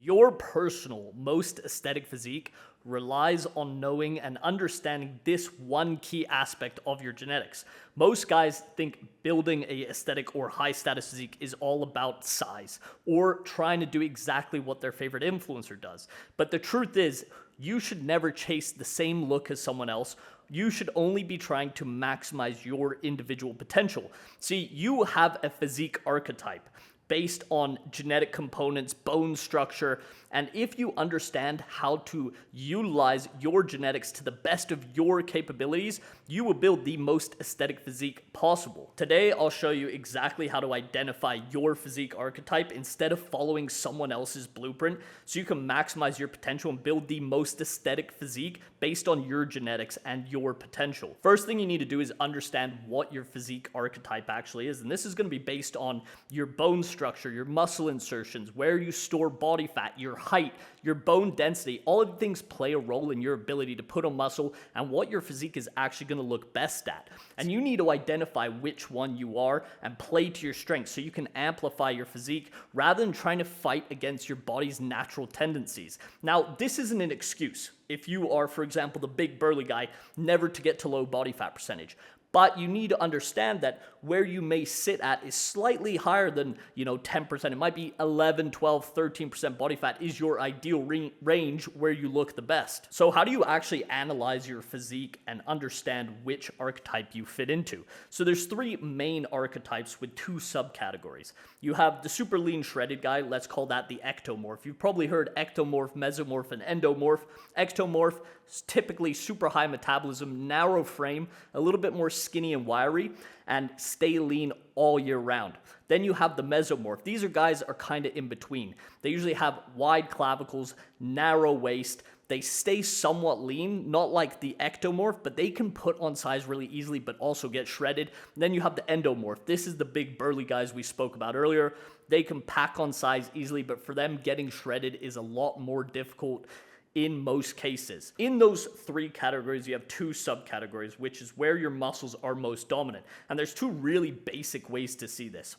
Your personal, most aesthetic physique relies on knowing and understanding this one key aspect of your genetics. Most guys think building a aesthetic or high status physique is all about size or trying to do exactly what their favorite influencer does. But the truth is, you should never chase the same look as someone else. You should only be trying to maximize your individual potential. See, you have a physique archetype based on genetic components, bone structure, and if you understand how to utilize your genetics to the best of your capabilities, you will build the most aesthetic physique possible. Today, I'll show you exactly how to identify your physique archetype instead of following someone else's blueprint, so you can maximize your potential and build the most aesthetic physique based on your genetics and your potential. First thing you need to do is understand what your physique archetype actually is, and this is going to be based on your bone structure, your muscle insertions, where you store body fat, your height, your bone density. All of the things play a role in your ability to put on muscle and what your physique is actually going to look best at. And you need to identify which one you are and play to your strengths so you can amplify your physique rather than trying to fight against your body's natural tendencies. Now, this isn't an excuse if you are, for example, the big burly guy, never to get to low body fat percentage. But you need to understand that where you may sit at is slightly higher than, 10%. It might be 11, 12, 13% body fat is your ideal range where you look the best. So how do you actually analyze your physique and understand which archetype you fit into? So there's three main archetypes with two subcategories. You have the super lean shredded guy. Let's call that the ectomorph. You've probably heard ectomorph, mesomorph, and endomorph. Ectomorph is typically super high metabolism, narrow frame, a little bit more skinny and wiry, and stay lean all year round. Then you have the mesomorph. These are guys that are kind of in between. They usually have wide clavicles, narrow waist. They stay somewhat lean, not like the ectomorph, but they can put on size really easily, but also get shredded. And then you have the endomorph. This is the big burly guys we spoke about earlier. They can pack on size easily, but for them, getting shredded is a lot more difficult in most cases. In those three categories, you have two subcategories, which is where your muscles are most dominant. And there's two really basic ways to see this.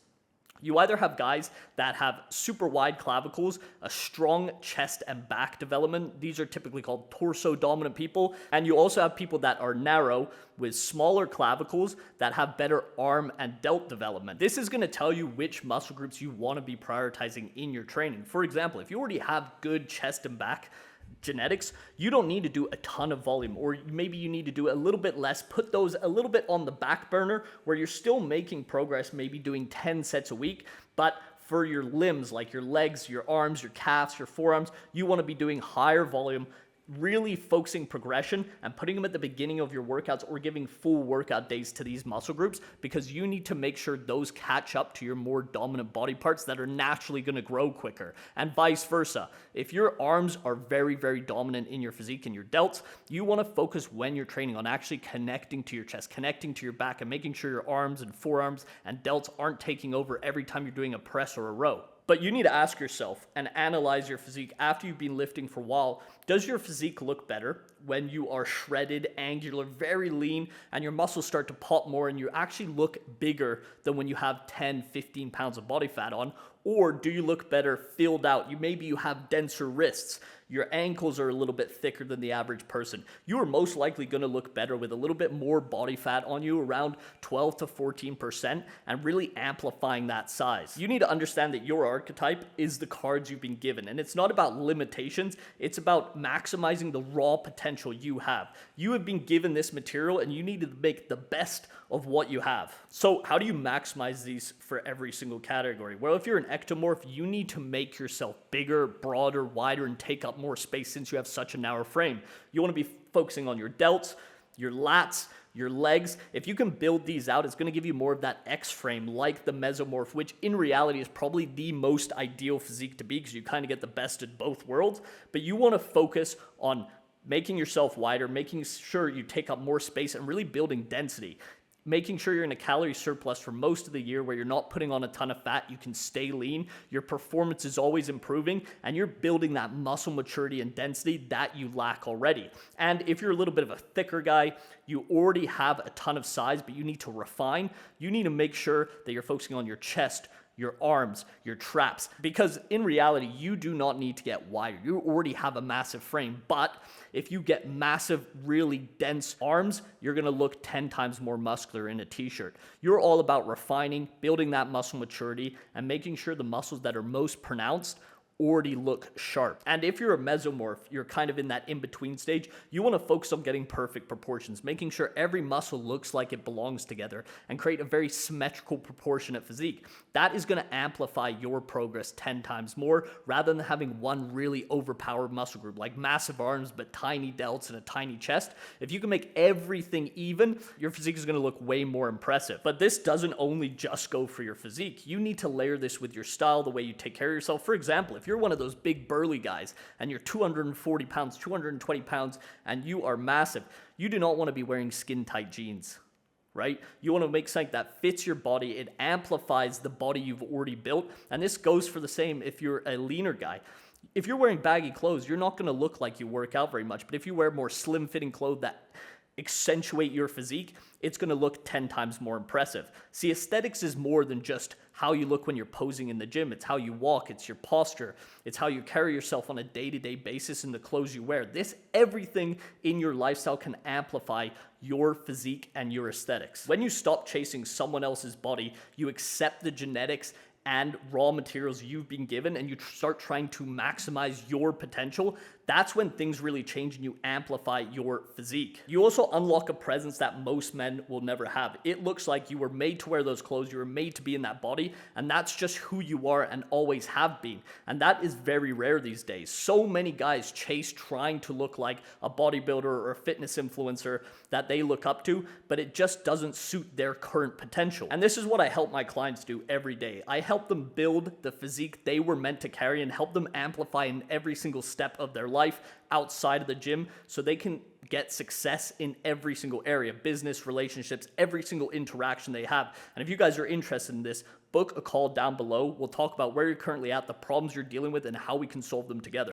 You either have guys that have super wide clavicles, a strong chest and back development. These are typically called torso dominant people. And you also have people that are narrow with smaller clavicles that have better arm and delt development. This is going to tell you which muscle groups you want to be prioritizing in your training. For example, if you already have good chest and back genetics, you don't need to do a ton of volume, or maybe you need to do a little bit less. Put those a little bit on the back burner where you're still making progress, maybe doing 10 sets a week, but for your limbs, like your legs, your arms, your calves, your forearms, you want to be doing higher volume, really focusing progression and putting them at the beginning of your workouts or giving full workout days to these muscle groups, because you need to make sure those catch up to your more dominant body parts that are naturally going to grow quicker, and vice versa. If your arms are very, very dominant in your physique and your delts, you want to focus when you're training on actually connecting to your chest, connecting to your back, and making sure your arms and forearms and delts aren't taking over every time you're doing a press or a row. But you need to ask yourself and analyze your physique after you've been lifting for a while. Does your physique look better when you are shredded, angular, very lean, and your muscles start to pop more and you actually look bigger than when you have 10, 15 pounds of body fat on? Or do you look better filled out? Maybe you have denser wrists. Your ankles are a little bit thicker than the average person. You are most likely going to look better with a little bit more body fat on you, around 12 to 14%, and really amplifying that size. You need to understand that your archetype is the cards you've been given, and it's not about limitations. It's about maximizing the raw potential you have. You have been given this material, and you need to make the best of what you have. So how do you maximize these for every single category? Well, if you're an ectomorph, you need to make yourself bigger, broader, wider, and take up more space since you have such a narrow frame. You want to be focusing on your delts, your lats, your legs. If you can build these out, it's going to give you more of that X frame like the mesomorph, which in reality is probably the most ideal physique to be, because you kind of get the best of both worlds. But you want to focus on making yourself wider, making sure you take up more space, and really building density. Making sure you're in a calorie surplus for most of the year where you're not putting on a ton of fat, you can stay lean, your performance is always improving, and you're building that muscle maturity and density that you lack already. And if you're a little bit of a thicker guy, you already have a ton of size, but you need to refine. You need to make sure that you're focusing on your chest, your arms, your traps. Because in reality, you do not need to get wider. You already have a massive frame, but if you get massive, really dense arms, you're gonna look 10 times more muscular in a t-shirt. You're all about refining, building that muscle maturity, and making sure the muscles that are most pronounced already look sharp. And if you're a mesomorph, you're kind of in that in-between stage, you want to focus on getting perfect proportions, making sure every muscle looks like it belongs together and create a very symmetrical, proportionate physique. That is going to amplify your progress 10 times more rather than having one really overpowered muscle group like massive arms but tiny delts and a tiny chest. If you can make everything even, your physique is going to look way more impressive. But this doesn't only just go for your physique. You need to layer this with your style, the way you take care of yourself. For example, if you're one of those big burly guys and you're 240 pounds, 220 pounds, and you are massive, you do not want to be wearing skin tight jeans, right? You want to make something that fits your body. It amplifies the body you've already built. And this goes for the same if you're a leaner guy. If you're wearing baggy clothes, you're not going to look like you work out very much. But if you wear more slim fitting clothes that accentuate your physique, it's going to look 10 times more impressive. See, aesthetics is more than just how you look when you're posing in the gym. It's how you walk, it's your posture, it's how you carry yourself on a day-to-day basis in the clothes you wear. Everything in your lifestyle can amplify your physique and your aesthetics. When you stop chasing someone else's body, you accept the genetics and raw materials you've been given, and you start trying to maximize your potential. That's when things really change and you amplify your physique. You also unlock a presence that most men will never have. It looks like you were made to wear those clothes, you were made to be in that body, and that's just who you are and always have been. And that is very rare these days. So many guys chase trying to look like a bodybuilder or a fitness influencer that they look up to, but it just doesn't suit their current potential. And this is what I help my clients do every day. I help them build the physique they were meant to carry and help them amplify in every single step of their life outside of the gym so they can get success in every single area, business, relationships, every single interaction they have. And if you guys are interested in this, book a call down below. We'll talk about where you're currently at, the problems you're dealing with, and how we can solve them together.